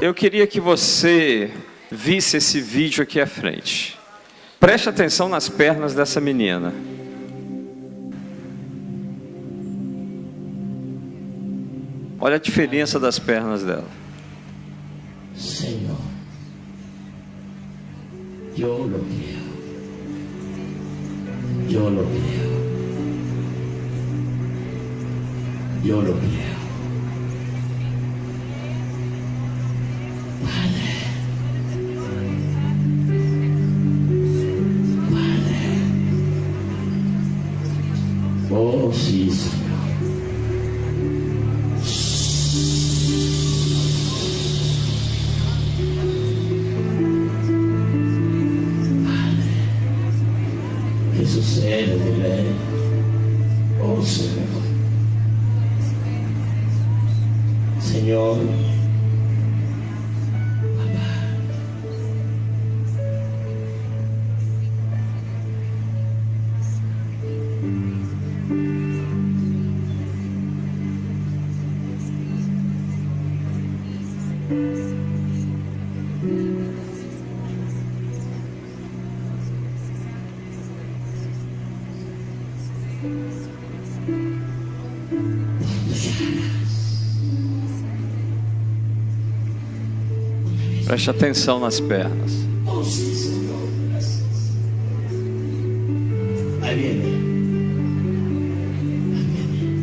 Eu queria que você visse esse vídeo aqui à frente. Preste atenção nas pernas dessa menina. Olha a diferença das pernas dela. Senhor, yo lo creo. Yo lo creo. Yo lo creo. Oh, sí, Señor. Padre, ¿qué sucede, Dile? Oh, Señor. Señor. Preste atenção nas pernas. Oh, sí, Señor. Ahí viene. Ahí viene.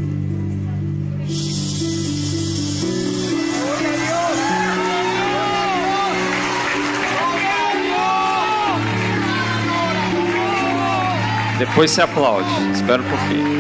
Depois se aplaude. Espera um pouquinho.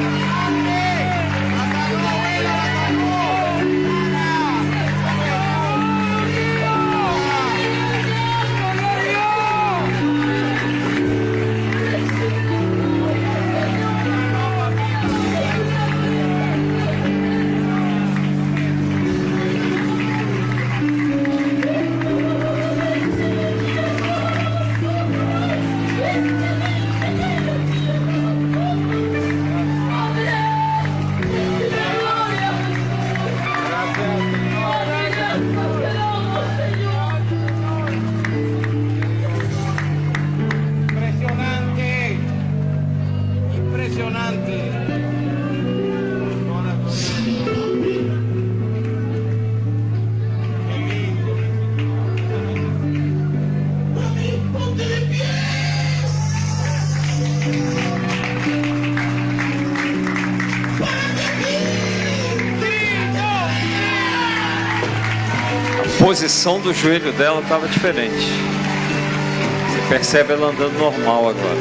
A posição do joelho dela estava diferente. Você percebe ela andando normal agora.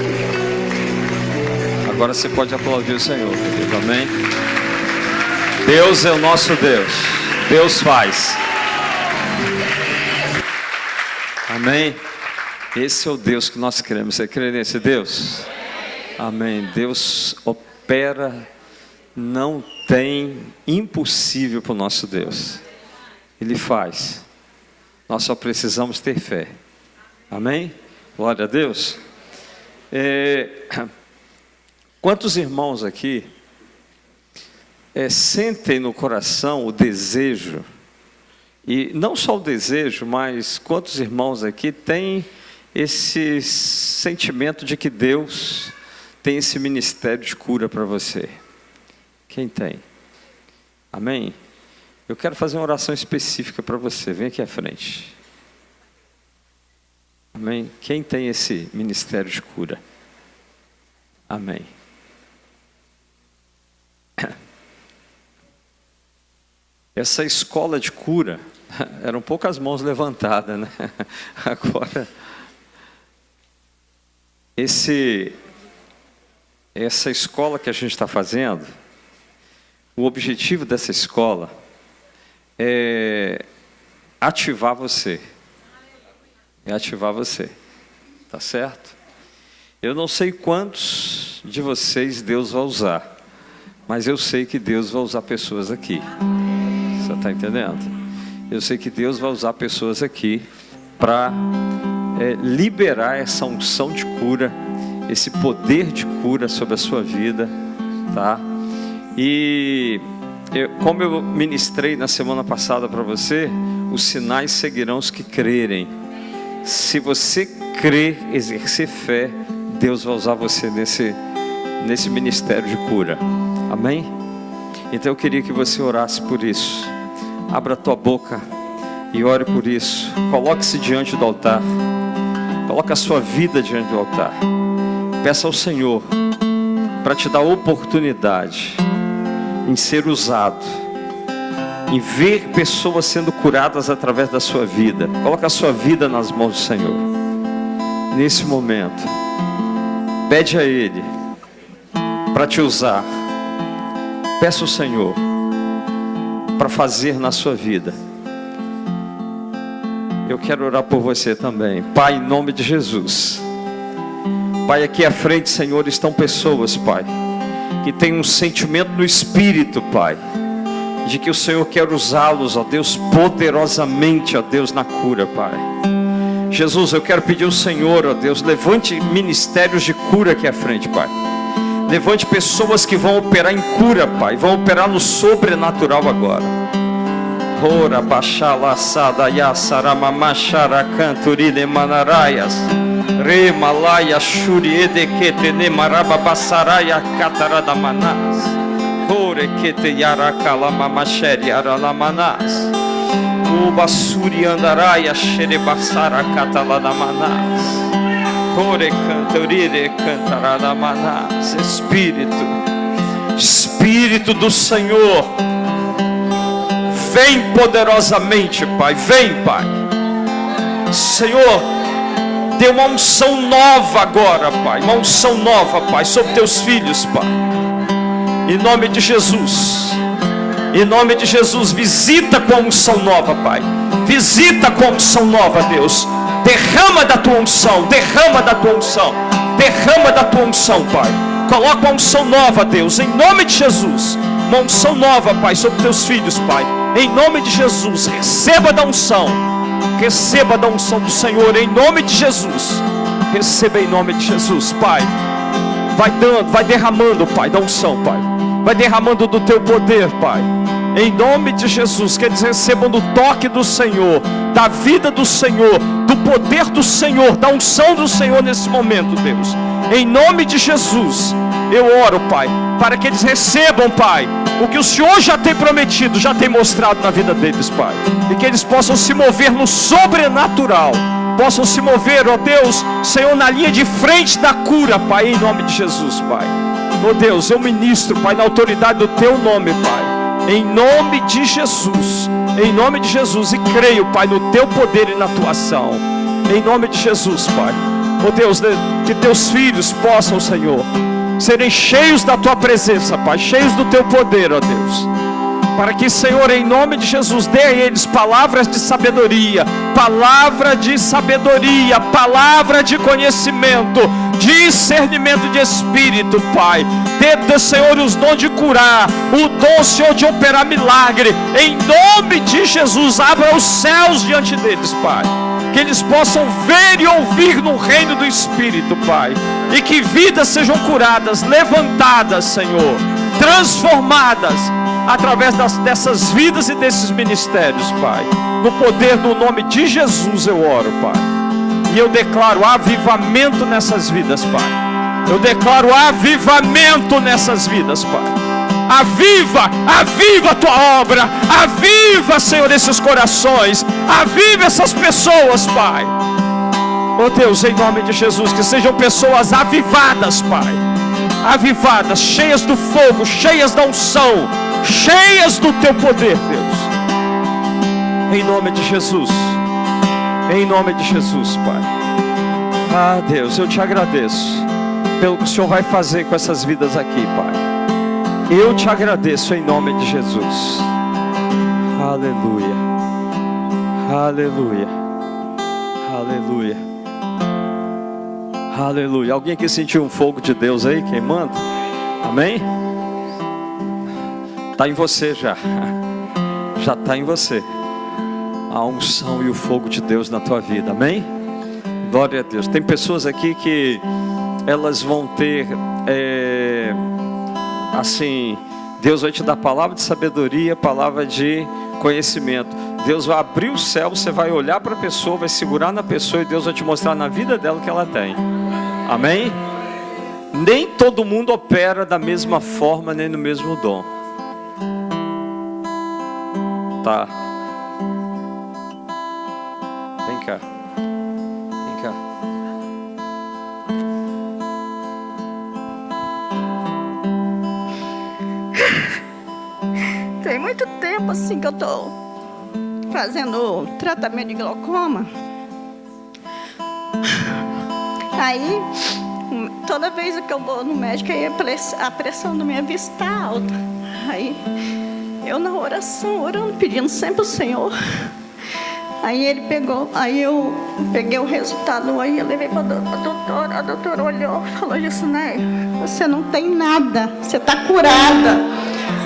Agora você pode aplaudir o Senhor, querido. Amém? Deus é o nosso Deus. Deus faz. Amém? Esse é o Deus que nós cremos. Você crê nesse Deus? Amém. Deus opera. Não tem impossível para o nosso Deus. Ele faz. Nós só precisamos ter fé. Amém? Glória a Deus. Quantos irmãos aqui sentem no coração o desejo, e não só o desejo, mas quantos irmãos aqui têm esse sentimento de que Deus tem esse ministério de cura para você? Quem tem? Amém? Eu quero fazer uma oração específica para você. Vem aqui à frente. Amém? Quem tem esse ministério de cura? Amém. Essa escola de cura, eram poucas mãos levantadas, né? Agora, essa escola que a gente está fazendo, o objetivo dessa escola é ativar você. É ativar você. Tá certo? Eu não sei quantos de vocês Deus vai usar, mas eu sei que Deus vai usar pessoas aqui. Você está entendendo? Eu sei que Deus vai usar pessoas aqui para liberar essa unção de cura, esse poder de cura sobre a sua vida, tá? E como eu ministrei na semana passada para você, os sinais seguirão os que crerem. Se você crer, exercer fé, Deus vai usar você nesse ministério de cura. Amém? Então eu queria que você orasse por isso. Abra a tua boca e ore por isso. Coloque-se diante do altar. Coloque a sua vida diante do altar. Peça ao Senhor para te dar oportunidade em ser usado, em ver pessoas sendo curadas através da sua vida. Coloque a sua vida nas mãos do Senhor. Nesse momento, pede a Ele para te usar. Peça ao Senhor para fazer na sua vida. Eu quero orar por você também. Pai, em nome de Jesus. Pai, aqui à frente, Senhor, estão pessoas, Pai, que têm um sentimento no espírito, Pai, de que o Senhor quer usá-los, ó Deus, poderosamente, ó Deus, na cura, Pai. Jesus, eu quero pedir ao Senhor, ó Deus, levante ministérios de cura aqui à frente, Pai. Levante pessoas que vão operar em cura, Pai, vão operar no sobrenatural agora. Ora bachala sada yasara mamachara canturi de manaraias. Re malaya shuri edekete ne maraba basaraya katarada manas. Ore kete yarakala mamacheri arala manas. O basuri andaraya shere basara katalada manas. Ore cantorire cantarada manas. Espírito do Senhor, vem poderosamente, Pai, vem, Pai. Senhor, dê uma unção nova agora, Pai, uma unção nova, Pai, sobre teus filhos, Pai. Em nome de Jesus, em nome de Jesus, visita com a unção nova, Pai. Visita com a unção nova, Deus. Derrama da tua unção, derrama da tua unção, derrama da tua unção, Pai. Coloca uma unção nova, Deus, em nome de Jesus. Uma unção nova, Pai, sobre teus filhos, Pai. Em nome de Jesus, receba da unção. Receba da unção do Senhor, em nome de Jesus. Receba em nome de Jesus, Pai. Vai dando, vai derramando, Pai, da unção, Pai. Vai derramando do teu poder, Pai. Em nome de Jesus, que eles recebam do toque do Senhor, da vida do Senhor, do poder do Senhor, da unção do Senhor nesse momento, Deus. Em nome de Jesus, eu oro, Pai, para que eles recebam, Pai, o que o Senhor já tem prometido, já tem mostrado na vida deles, Pai. E que eles possam se mover no sobrenatural, possam se mover, ó Deus, Senhor, na linha de frente da cura, Pai, em nome de Jesus, Pai. Ó Deus, eu ministro, Pai, na autoridade do teu nome, Pai, em nome de Jesus, em nome de Jesus, e creio, Pai, no teu poder e na tua ação, em nome de Jesus, Pai. Ó Deus, que teus filhos possam, Senhor, serem cheios da tua presença, Pai, cheios do teu poder, ó Deus, para que, Senhor, em nome de Jesus, dê a eles palavras de sabedoria, palavra de sabedoria, palavra de conhecimento, discernimento de espírito, Pai. Dê, Senhor, os dons de curar, o dom, Senhor, de operar milagre, em nome de Jesus. Abra os céus diante deles, Pai, que eles possam ver e ouvir no reino do Espírito, Pai, e que vidas sejam curadas, levantadas, Senhor, transformadas, através dessas vidas e desses ministérios, Pai. No poder do nome de Jesus eu oro, Pai, e eu declaro avivamento nessas vidas, Pai. Eu declaro avivamento nessas vidas, Pai. Aviva a tua obra, aviva, Senhor, esses corações, aviva essas pessoas, Pai. Oh Deus, em nome de Jesus, que sejam pessoas avivadas, Pai, avivadas, cheias do fogo, cheias da unção, cheias do teu poder, Deus, em nome de Jesus, em nome de Jesus, Pai. Ah, Deus, eu te agradeço pelo que o Senhor vai fazer com essas vidas aqui, Pai. Eu te agradeço em nome de Jesus. Aleluia, aleluia, aleluia, aleluia. Alguém aqui sentiu um fogo de Deus aí queimando? Amém? Está em você já. Já está em você a unção e o fogo de Deus na tua vida. Amém? Glória a Deus. Tem pessoas aqui que elas vão ter assim, Deus vai te dar palavra de sabedoria, palavra de conhecimento. Deus vai abrir o céu, você vai olhar para a pessoa, vai segurar na pessoa e Deus vai te mostrar na vida dela o que ela tem. Amém? Nem todo mundo opera da mesma forma, nem no mesmo dom. Tá. Vem cá. Vem cá. Tem muito tempo assim que eu tô fazendo tratamento de glaucoma. Aí, toda vez que eu vou no médico, aí a pressão da minha vista está alta. Aí, eu na oração, orando, pedindo sempre ao Senhor. Aí ele pegou, aí eu peguei o resultado, aí eu levei para a doutora olhou, falou assim, né? Você não tem nada, você está curada.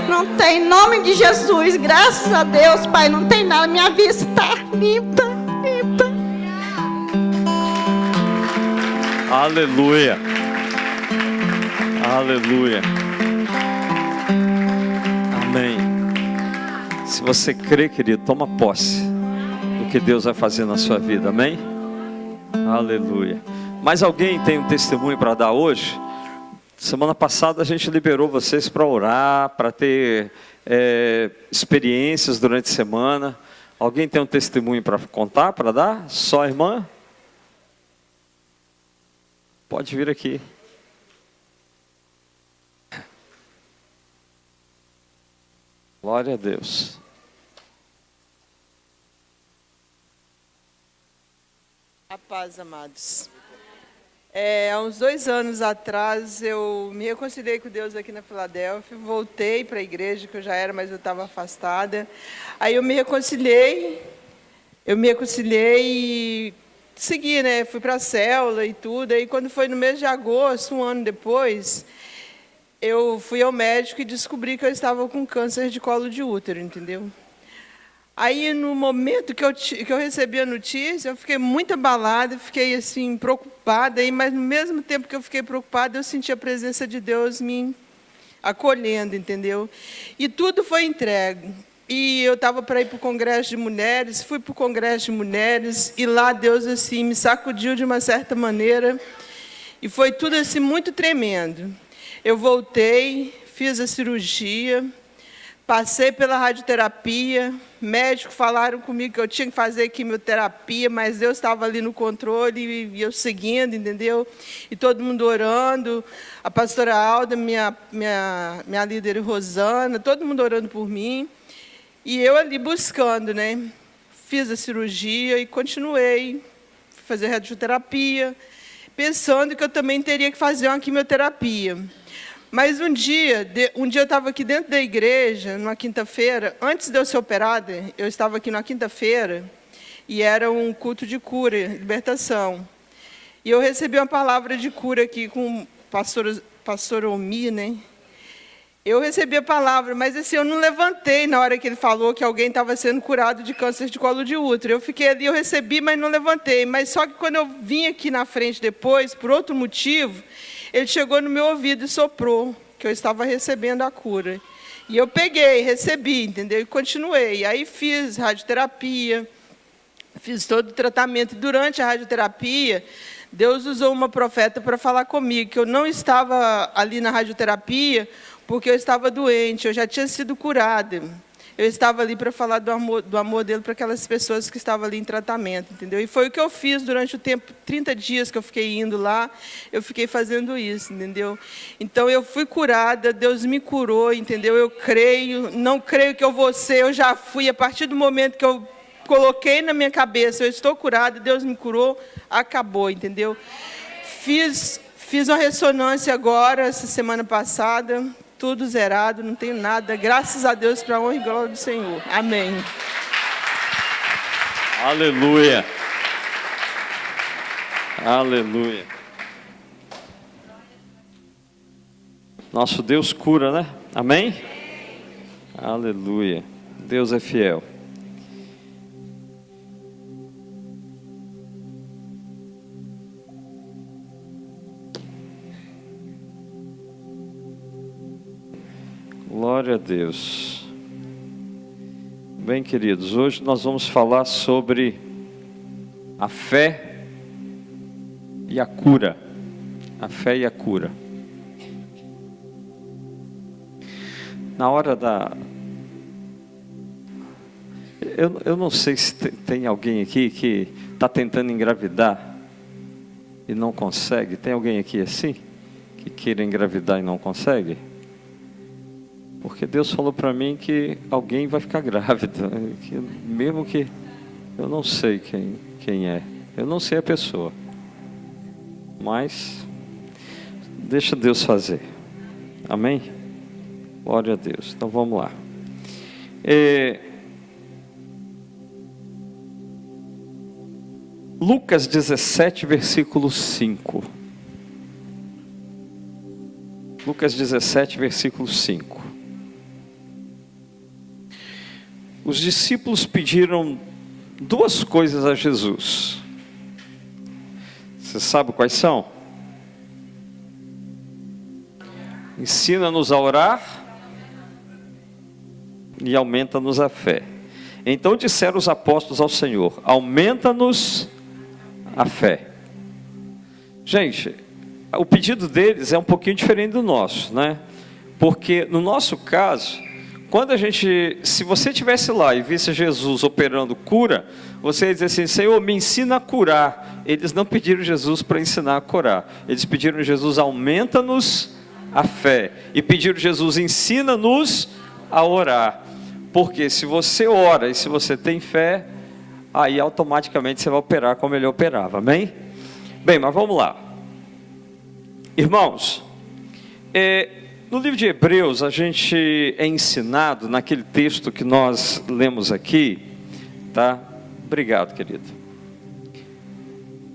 Não tem, em nome de Jesus, graças a Deus, Pai, não tem nada, minha vista está limpa, limpa. Aleluia. Aleluia. Amém. Se você crê, querido, toma posse do que Deus vai fazer na sua vida. Amém? Aleluia. Mais alguém tem um testemunho para dar hoje? Semana passada a gente liberou vocês para orar, para ter experiências durante a semana. Alguém tem um testemunho para contar, para dar? Só a irmã? Pode vir aqui. Glória a Deus. A paz, amados. Há uns 2 anos atrás, eu me reconciliei com Deus aqui na Filadélfia, voltei para a igreja, que eu já era, mas eu estava afastada. Aí eu me reconciliei e segui, né? Fui para a célula e tudo. Aí quando foi no mês de agosto, um ano depois, eu fui ao médico e descobri que eu estava com câncer de colo de útero, entendeu? Aí, no momento que eu recebi a notícia, eu fiquei muito abalada, fiquei assim, preocupada, mas no mesmo tempo que eu fiquei preocupada, eu senti a presença de Deus me acolhendo, entendeu? E tudo foi entregue. E eu estava para ir para o Congresso de Mulheres, fui para o Congresso de Mulheres, e lá Deus assim, me sacudiu de uma certa maneira, e foi tudo assim, muito tremendo. Eu voltei, fiz a cirurgia, passei pela radioterapia, médicos falaram comigo que eu tinha que fazer quimioterapia, mas Deus estava ali no controle e eu seguindo, entendeu? E todo mundo orando, a pastora Alda, minha líder Rosana, todo mundo orando por mim. E eu ali buscando, né? Fiz a cirurgia e continuei a fazer radioterapia, pensando que eu também teria que fazer uma quimioterapia. Mas um dia eu estava aqui dentro da igreja, numa quinta-feira, antes de eu ser operada, eu estava aqui na quinta-feira, e era um culto de cura, libertação. E eu recebi uma palavra de cura aqui com o pastor Omi, né? Eu recebi a palavra, mas assim, eu não levantei na hora que ele falou que alguém estava sendo curado de câncer de colo de útero. Eu fiquei ali, eu recebi, mas não levantei. Mas só que quando eu vim aqui na frente depois, por outro motivo, ele chegou no meu ouvido e soprou, que eu estava recebendo a cura. E eu peguei, recebi, entendeu? E continuei. Aí fiz radioterapia, fiz todo o tratamento. E durante a radioterapia, Deus usou uma profeta para falar comigo, que eu não estava ali na radioterapia porque eu estava doente, eu já tinha sido curada. Eu estava ali para falar do amor dele para aquelas pessoas que estavam ali em tratamento, entendeu? E foi o que eu fiz durante o tempo, 30 dias que eu fiquei indo lá, eu fiquei fazendo isso, entendeu? Então, eu fui curada, Deus me curou, entendeu? Eu creio, não creio que eu vou ser, eu já fui, a partir do momento que eu coloquei na minha cabeça, eu estou curada, Deus me curou, acabou, entendeu? Fiz uma ressonância agora, essa semana passada, tudo zerado, não tenho nada. Graças a Deus, para a honra e glória do Senhor. Amém. Aleluia. Aleluia. Nosso Deus cura, né? Amém? Aleluia. Deus é fiel. Glória a Deus. Bem, queridos, hoje nós vamos falar sobre a fé e a cura. A fé e a cura. Na hora da... Eu não sei se tem alguém aqui que está tentando engravidar e não consegue. Tem alguém aqui assim? Que queira engravidar e não consegue? Porque Deus falou para mim que alguém vai ficar grávida. Mesmo que... Eu não sei quem é. Eu não sei a pessoa. Mas... deixa Deus fazer. Amém? Glória a Deus. Então vamos lá. Lucas 17, versículo 5. Lucas 17, versículo 5. Os discípulos pediram duas coisas a Jesus. Você sabe quais são? Ensina-nos a orar e aumenta-nos a fé. Então disseram os apóstolos ao Senhor: aumenta-nos a fé. Gente, o pedido deles é um pouquinho diferente do nosso, né? Porque no nosso caso, se você estivesse lá e visse Jesus operando cura, você ia dizer assim: Senhor, me ensina a curar. Eles não pediram Jesus para ensinar a curar. Eles pediram Jesus: aumenta-nos a fé. E pediram Jesus: ensina-nos a orar. Porque se você ora e se você tem fé, aí automaticamente você vai operar como ele operava. Amém? Bem, mas vamos lá. Irmãos, no livro de Hebreus a gente é ensinado naquele texto que nós lemos aqui, tá? Obrigado, querido.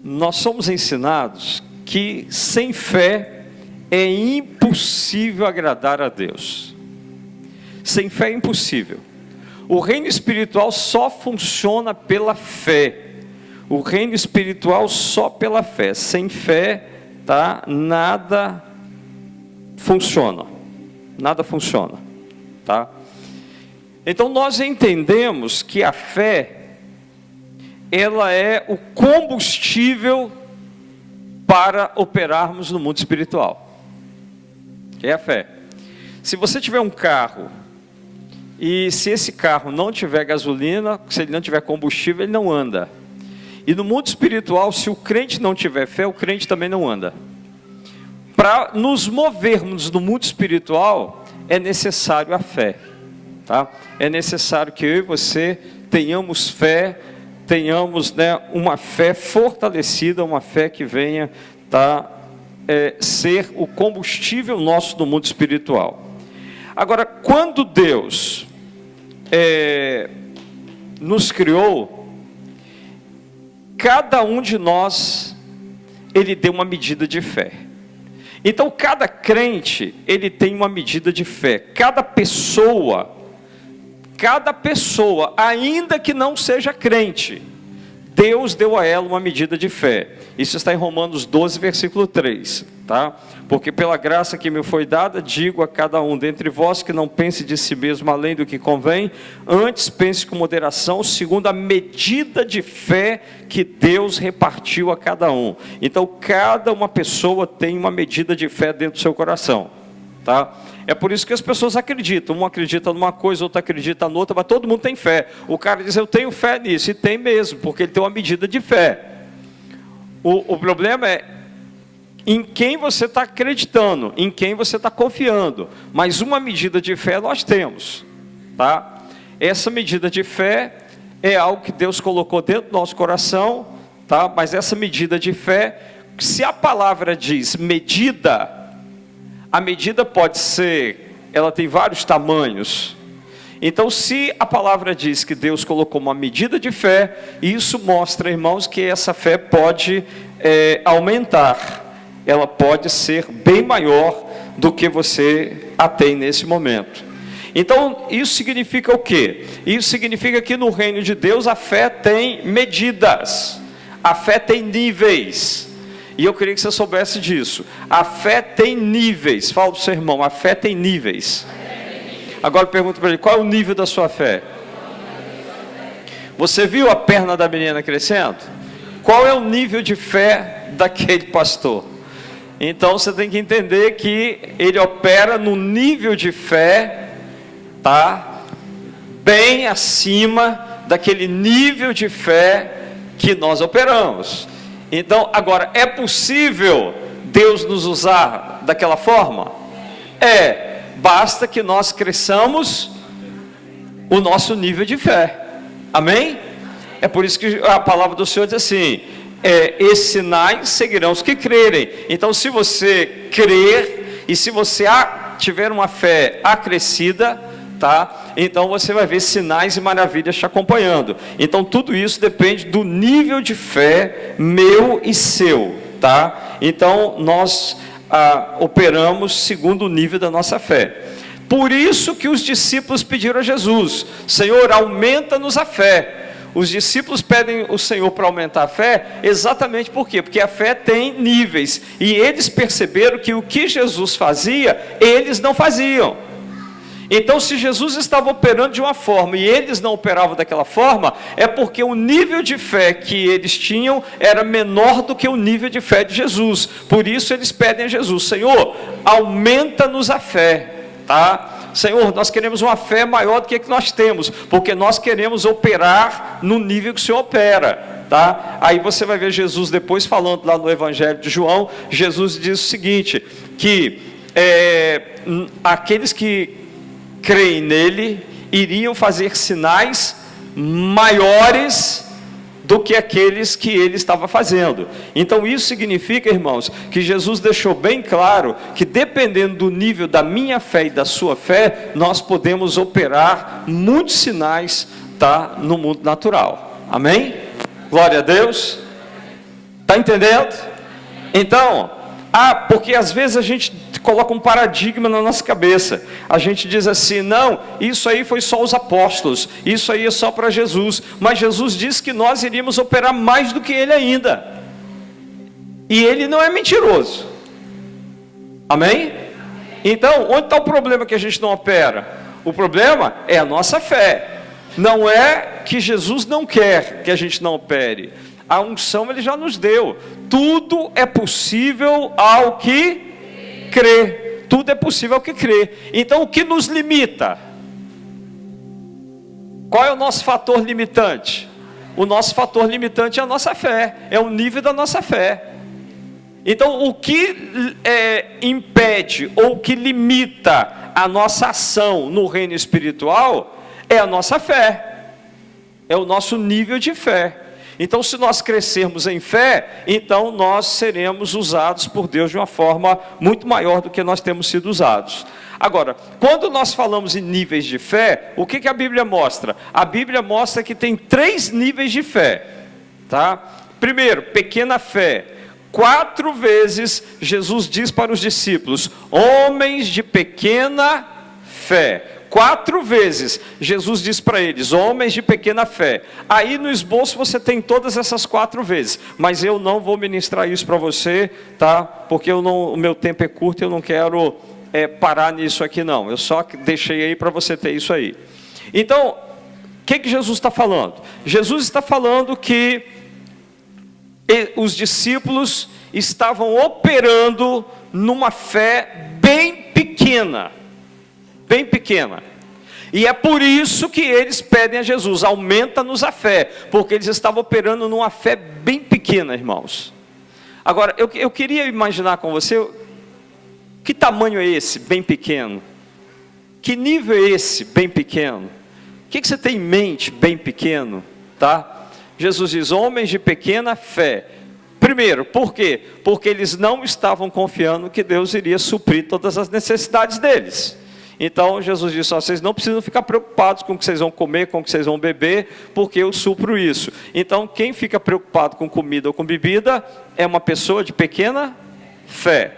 Nós somos ensinados que sem fé é impossível agradar a Deus. Sem fé é impossível. O reino espiritual só funciona pela fé. O reino espiritual só pela fé. Sem fé, tá? Nada funciona. Nada funciona, tá? Então nós entendemos que a fé, ela é o combustível para operarmos no mundo espiritual. Que é a fé. Se você tiver um carro e se esse carro não tiver gasolina, se ele não tiver combustível, ele não anda. E no mundo espiritual, se o crente não tiver fé, o crente também não anda. Para nos movermos no mundo espiritual, é necessário a fé, tá? É necessário que eu e você tenhamos fé, tenhamos, né, uma fé fortalecida, uma fé que venha, tá, ser o combustível nosso no mundo espiritual. Agora, quando Deus nos criou, cada um de nós, ele deu uma medida de fé. Então, cada crente, ele tem uma medida de fé. Cada pessoa, ainda que não seja crente, Deus deu a ela uma medida de fé. Isso está em Romanos 12, versículo 3, tá? Porque pela graça que me foi dada, digo a cada um dentre vós que não pense de si mesmo além do que convém, antes pense com moderação, segundo a medida de fé que Deus repartiu a cada um. Então, cada uma pessoa tem uma medida de fé dentro do seu coração, tá? É por isso que as pessoas acreditam. Um acredita numa coisa, outro acredita noutra, mas todo mundo tem fé. O cara diz: eu tenho fé nisso, e tem mesmo, porque ele tem uma medida de fé. O problema é em quem você está acreditando, em quem você está confiando. Mas uma medida de fé nós temos, tá? Essa medida de fé é algo que Deus colocou dentro do nosso coração, tá? Mas essa medida de fé, se a palavra diz medida, a medida pode ser, ela tem vários tamanhos. Então, se a palavra diz que Deus colocou uma medida de fé, isso mostra, irmãos, que essa fé pode aumentar. Ela pode ser bem maior do que você a tem nesse momento. Então, isso significa o quê? Isso significa que no reino de Deus a fé tem medidas. A fé tem níveis. E eu queria que você soubesse disso. A fé tem níveis. Fala para o seu irmão: a fé tem níveis. Agora pergunta para ele: qual é o nível da sua fé? Você viu a perna da menina crescendo? Qual é o nível de fé daquele pastor? Então você tem que entender que ele opera no nível de fé, tá? Bem acima daquele nível de fé que nós operamos. Então, agora, é possível Deus nos usar daquela forma? Basta que nós cresçamos o nosso nível de fé. Amém? É por isso que a palavra do Senhor diz assim: esses sinais seguirão os que crerem. Então, se você crer e se você tiver uma fé acrescida, tá? Então você vai ver sinais e maravilhas te acompanhando. Então tudo isso depende do nível de fé meu e seu, tá? Então nós operamos segundo o nível da nossa fé. Por isso que os discípulos pediram a Jesus: Senhor, aumenta-nos a fé. Os discípulos pedem o Senhor para aumentar a fé, exatamente por quê? Porque a fé tem níveis, e eles perceberam que o que Jesus fazia, eles não faziam. Então, se Jesus estava operando de uma forma e eles não operavam daquela forma, é porque o nível de fé que eles tinham era menor do que o nível de fé de Jesus. Por isso eles pedem a Jesus: Senhor, aumenta-nos a fé, tá? Senhor, nós queremos uma fé maior do que nós temos, porque nós queremos operar no nível que o Senhor opera, tá? Aí você vai ver Jesus depois falando lá no Evangelho de João. Jesus diz o seguinte, que aqueles que creem nele iriam fazer sinais maiores do que aqueles que ele estava fazendo. Então isso significa, irmãos, que Jesus deixou bem claro que dependendo do nível da minha fé e da sua fé, nós podemos operar muitos sinais, tá, no mundo natural. Amém? Glória a Deus. Está entendendo? Então, porque às vezes a gente coloca um paradigma na nossa cabeça. A gente diz assim: não, isso aí foi só os apóstolos, isso aí é só para Jesus. Mas Jesus disse que nós iríamos operar mais do que ele ainda. E ele não é mentiroso. Amém? Então, onde está o problema que a gente não opera? O problema é a nossa fé. Não é que Jesus não quer que a gente não opere. A unção ele já nos deu. Tudo é possível ao que crê. Tudo é possível ao que crê. Então o que nos limita? Qual é o nosso fator limitante? O nosso fator limitante é a nossa fé. É o nível da nossa fé. Então o que impede ou que limita a nossa ação no reino espiritual é a nossa fé. É o nosso nível de fé. Então, se nós crescermos em fé, então nós seremos usados por Deus de uma forma muito maior do que nós temos sido usados. Agora, quando nós falamos em níveis de fé, o que a Bíblia mostra? A Bíblia mostra que tem 3 níveis de fé, tá? Primeiro, pequena fé. 4 vezes Jesus diz para os discípulos: homens de pequena fé. 4 vezes Jesus diz para eles: homens de pequena fé. Aí no esboço você tem todas essas 4 vezes, mas eu não vou ministrar isso para você, tá? Porque o meu tempo é curto e eu não quero parar nisso aqui não. Eu só deixei aí para você ter isso aí. Então, o que Jesus está falando? Jesus está falando que os discípulos estavam operando numa fé bem pequena. Bem pequena. E é por isso que eles pedem a Jesus: aumenta-nos a fé, porque eles estavam operando numa fé bem pequena, irmãos. Agora, eu queria imaginar com você, que tamanho é esse, bem pequeno? Que nível é esse, bem pequeno? O que você tem em mente, bem pequeno? Tá? Jesus diz: homens de pequena fé. Primeiro, por quê? Porque eles não estavam confiando que Deus iria suprir todas as necessidades deles. Então Jesus disse: vocês não precisam ficar preocupados com o que vocês vão comer, com o que vocês vão beber, porque eu supro isso. Então quem fica preocupado com comida ou com bebida é uma pessoa de pequena fé.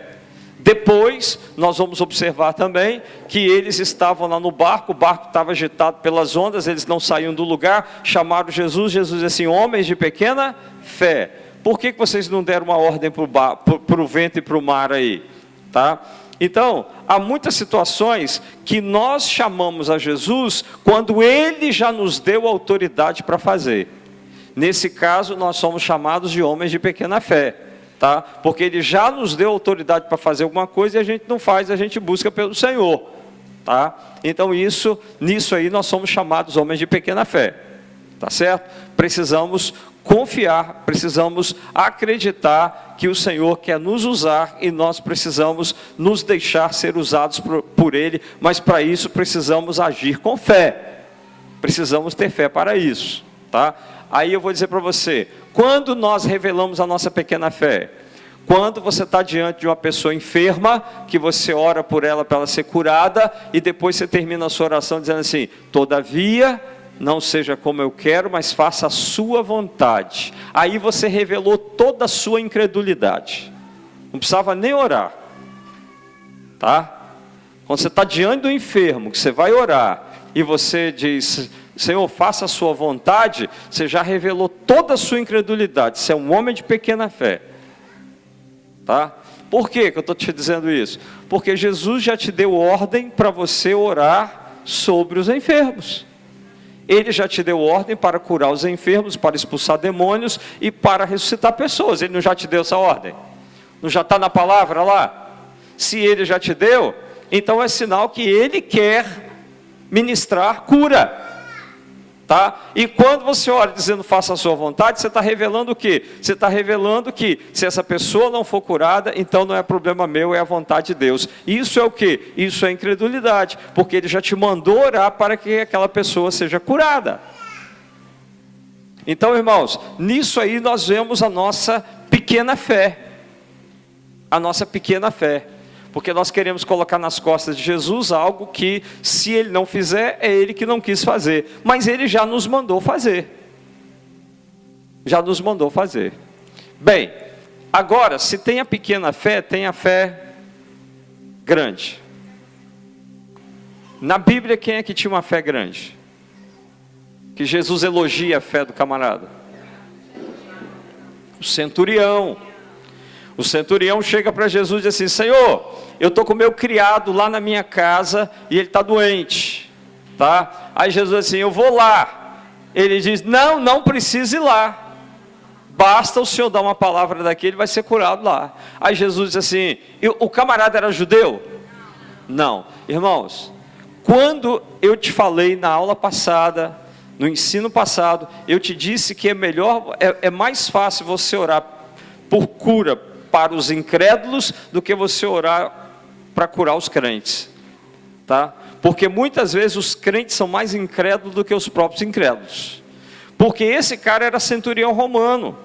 Depois nós vamos observar também que eles estavam lá no barco, o barco estava agitado pelas ondas, eles não saíam do lugar, chamaram Jesus. Jesus disse assim: homens de pequena fé, por que vocês não deram uma ordem para o vento e para o mar aí? Tá? Então, há muitas situações que nós chamamos a Jesus quando Ele já nos deu autoridade para fazer. Nesse caso, nós somos chamados de homens de pequena fé, tá? Porque Ele já nos deu autoridade para fazer alguma coisa e a gente não faz, a gente busca pelo Senhor, tá? Então, nisso aí nós somos chamados homens de pequena fé, tá certo? Precisamos confiar, precisamos acreditar que o Senhor quer nos usar e nós precisamos nos deixar ser usados por Ele, mas para isso precisamos agir com fé, precisamos ter fé para isso, tá? Aí eu vou dizer para você, quando nós revelamos a nossa pequena fé, quando você está diante de uma pessoa enferma, que você ora por ela para ela ser curada, e depois você termina a sua oração dizendo assim, todavia, não seja como eu quero, mas faça a sua vontade. Aí você revelou toda a sua incredulidade. Não precisava nem orar. Tá? Quando você está diante do enfermo, que você vai orar, e você diz, Senhor, faça a sua vontade, você já revelou toda a sua incredulidade. Você é um homem de pequena fé. Tá? Por que eu estou te dizendo isso? Porque Jesus já te deu ordem para você orar sobre os enfermos. Ele já te deu ordem para curar os enfermos, para expulsar demônios e para ressuscitar pessoas. Ele não já te deu essa ordem? Não já está na palavra lá? Se Ele já te deu, então é sinal que Ele quer ministrar cura. Tá? E quando você ora dizendo faça a sua vontade, você está revelando o quê? Você está revelando que se essa pessoa não for curada, então não é problema meu, é a vontade de Deus. Isso é o quê? Isso é incredulidade, porque Ele já te mandou orar para que aquela pessoa seja curada. Então, irmãos, nisso aí nós vemos a nossa pequena fé. A nossa pequena fé. Porque nós queremos colocar nas costas de Jesus algo que, se Ele não fizer, é Ele que não quis fazer. Mas Ele já nos mandou fazer. Já nos mandou fazer. Bem, agora, se tem a pequena fé, tem a fé grande. Na Bíblia, quem é que tinha uma fé grande? Que Jesus elogia a fé do camarada? O centurião. O centurião chega para Jesus e diz assim, Senhor, eu estou com o meu criado lá na minha casa e ele está doente, tá? Aí Jesus diz assim, eu vou lá. Ele diz, não precisa ir lá, basta o Senhor dar uma palavra daqui, ele vai ser curado lá. Aí Jesus diz assim, o camarada era judeu? Não. Irmãos, quando eu te falei na aula passada, no ensino passado, eu te disse que é mais fácil você orar por cura para os incrédulos do que você orar para curar os crentes, tá? Porque muitas vezes os crentes são mais incrédulos do que os próprios incrédulos, porque esse cara era centurião romano.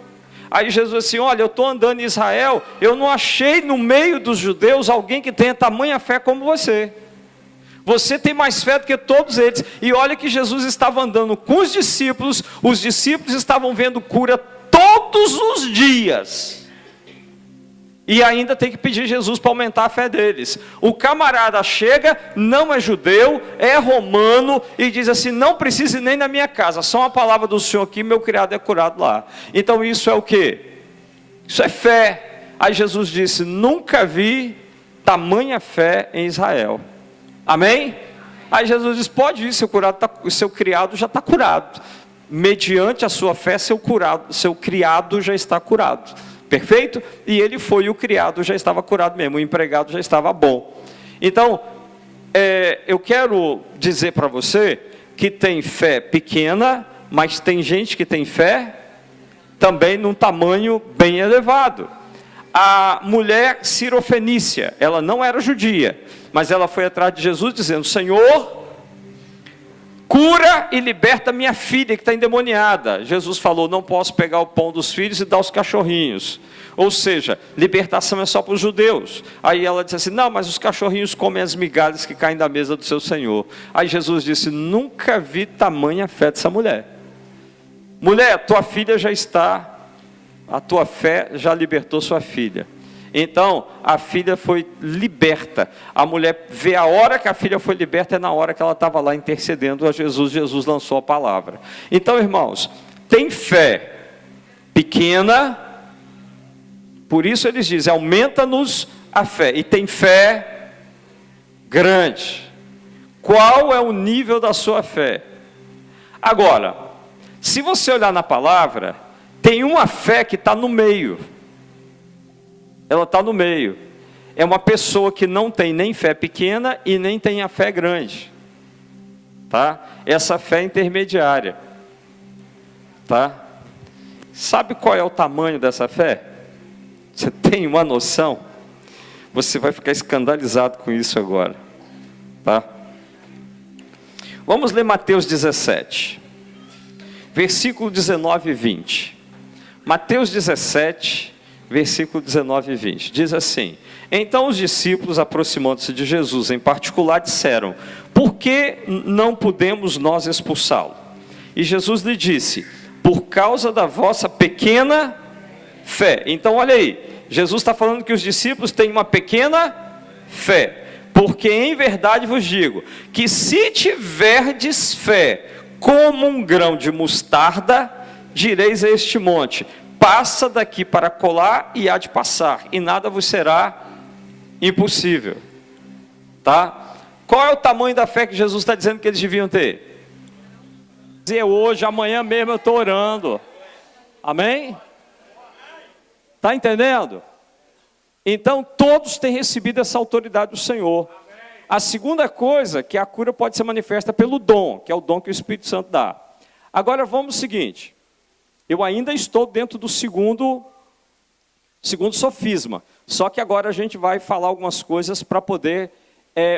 Aí Jesus disse assim, olha, eu estou andando em Israel, eu não achei no meio dos judeus alguém que tenha tamanha fé como você. Você tem mais fé do que todos eles. E olha que Jesus estava andando com os discípulos estavam vendo cura todos os dias. E ainda tem que pedir Jesus para aumentar a fé deles. O camarada chega, não é judeu, é romano, e diz assim, não precisa ir nem na minha casa, só uma palavra do Senhor aqui, meu criado é curado lá. Então isso é o quê? Isso é fé. Aí Jesus disse, nunca vi tamanha fé em Israel. Amém? Aí Jesus diz, pode ir, seu criado já está curado. Mediante a sua fé, seu criado já está curado. Perfeito? E ele foi, o criado já estava curado mesmo, o empregado já estava bom. Então, eu quero dizer para você que tem fé pequena, mas tem gente que tem fé também num tamanho bem elevado. A mulher cirofenícia, ela não era judia, mas ela foi atrás de Jesus dizendo, Senhor, cura e liberta minha filha que está endemoniada. Jesus falou, não posso pegar o pão dos filhos e dar aos cachorrinhos. Ou seja, libertação é só para os judeus. Aí ela disse assim, não, mas os cachorrinhos comem as migalhas que caem da mesa do seu Senhor. Aí Jesus disse, nunca vi tamanha fé dessa mulher. Mulher, tua filha já está, a tua fé já libertou sua filha. Então, a filha foi liberta. A mulher vê a hora que a filha foi liberta, é na hora que ela estava lá intercedendo a Jesus. Jesus lançou a palavra. Então, irmãos, tem fé pequena, por isso eles dizem, aumenta-nos a fé. E tem fé grande. Qual é o nível da sua fé? Agora, se você olhar na palavra, tem uma fé que está no meio. Ela está no meio. É uma pessoa que não tem nem fé pequena e nem tem a fé grande. Tá? Essa fé intermediária. Tá? Sabe qual é o tamanho dessa fé? Você tem uma noção? Você vai ficar escandalizado com isso agora. Tá? Vamos ler Mateus 17. Versículo 19 e 20. Mateus 17, versículo 19 e 20. Diz assim: então os discípulos, aproximando-se de Jesus em particular, disseram: por que não podemos nós expulsá-lo? E Jesus lhe disse: por causa da vossa pequena fé. Então olha aí, Jesus está falando que os discípulos têm uma pequena fé. Porque em verdade vos digo, que se tiverdes fé como um grão de mostarda, direis a este monte: passa daqui para colar, e há de passar, e nada vos será impossível. Tá? Qual é o tamanho da fé que Jesus está dizendo que eles deviam ter? Dizer hoje, amanhã mesmo eu estou orando. Amém? Está entendendo? Então todos têm recebido essa autoridade do Senhor. A segunda coisa, que a cura pode ser manifesta pelo dom, que é o dom que o Espírito Santo dá. Agora vamos ao seguinte: eu ainda estou dentro do segundo sofisma, só que agora a gente vai falar algumas coisas para poder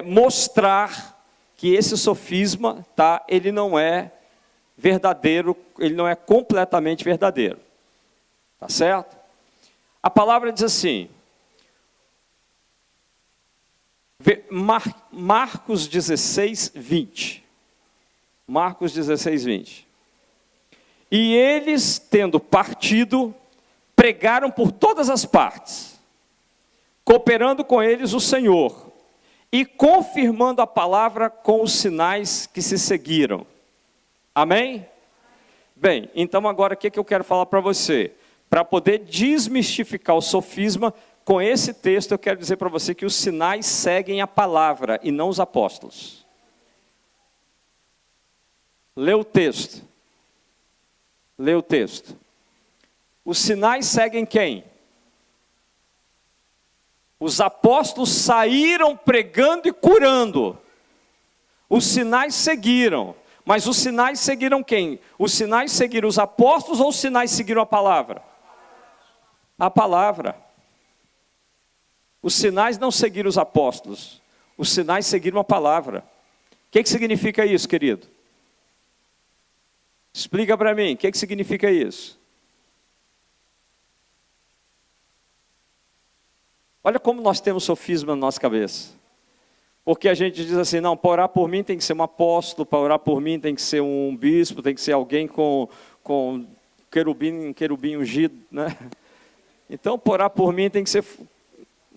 mostrar que esse sofisma, tá, ele não é verdadeiro, ele não é completamente verdadeiro. Tá certo? A palavra diz assim, Marcos 16, 20. Marcos 16, 20. E eles, tendo partido, pregaram por todas as partes, cooperando com eles o Senhor, e confirmando a palavra com os sinais que se seguiram. Amém? Bem, então agora o que eu quero falar para você? Para poder desmistificar o sofisma, com esse texto eu quero dizer para você que os sinais seguem a palavra e não os apóstolos. Lê o texto. Lê o texto. Os sinais seguem quem? Os apóstolos saíram pregando e curando. Os sinais seguiram. Mas os sinais seguiram quem? Os sinais seguiram os apóstolos ou os sinais seguiram a palavra? A palavra. Os sinais não seguiram os apóstolos. Os sinais seguiram a palavra. O que significa isso, querido? Explica para mim, o que significa isso? Olha como nós temos sofisma na nossa cabeça. Porque a gente diz assim, não, para orar por mim tem que ser um apóstolo, para orar por mim tem que ser um bispo, tem que ser alguém com querubim ungido, né? Então, para orar por mim tem que ser...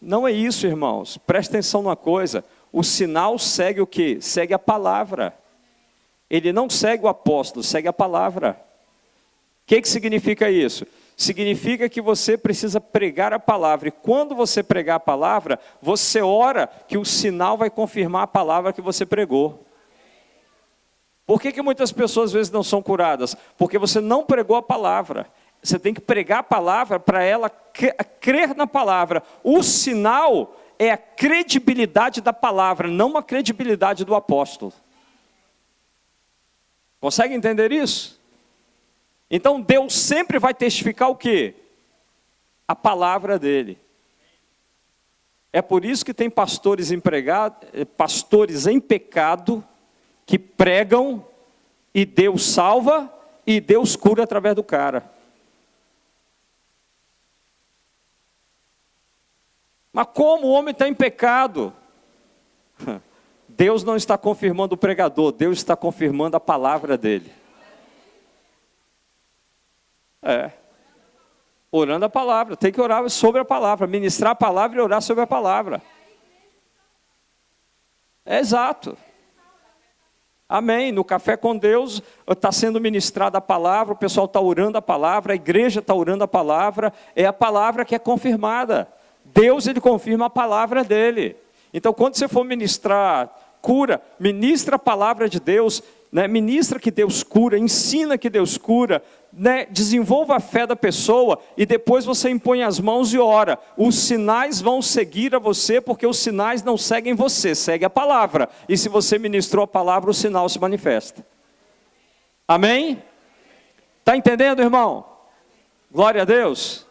Não é isso, irmãos. Presta atenção numa coisa. O sinal segue o quê? Segue a palavra. Ele não segue o apóstolo, segue a palavra. O que significa isso? Significa que você precisa pregar a palavra. E quando você pregar a palavra, você ora que o sinal vai confirmar a palavra que você pregou. Por que muitas pessoas às vezes não são curadas? Porque você não pregou a palavra. Você tem que pregar a palavra para ela crer na palavra. O sinal é a credibilidade da palavra, não a credibilidade do apóstolo. Consegue entender isso? Então Deus sempre vai testificar o quê? A palavra dele. É por isso que tem pastores em pecado, que pregam e Deus salva e Deus cura através do cara. Mas como o homem está em pecado? Deus não está confirmando o pregador, Deus está confirmando a palavra dele. Orando a palavra, tem que orar sobre a palavra, ministrar a palavra e orar sobre a palavra. É exato. Amém. No Café com Deus está sendo ministrada a palavra, o pessoal está orando a palavra, a igreja está orando a palavra, é a palavra que é confirmada. Deus, ele confirma a palavra dele. Então, quando você for ministrar cura, ministra a palavra de Deus, né? Ministra que Deus cura, ensina que Deus cura, né? Desenvolva a fé da pessoa e depois você impõe as mãos e ora. Os sinais vão seguir a você, porque os sinais não seguem você, segue a palavra. E se você ministrou a palavra, o sinal se manifesta. Amém? Está entendendo, irmão? Glória a Deus.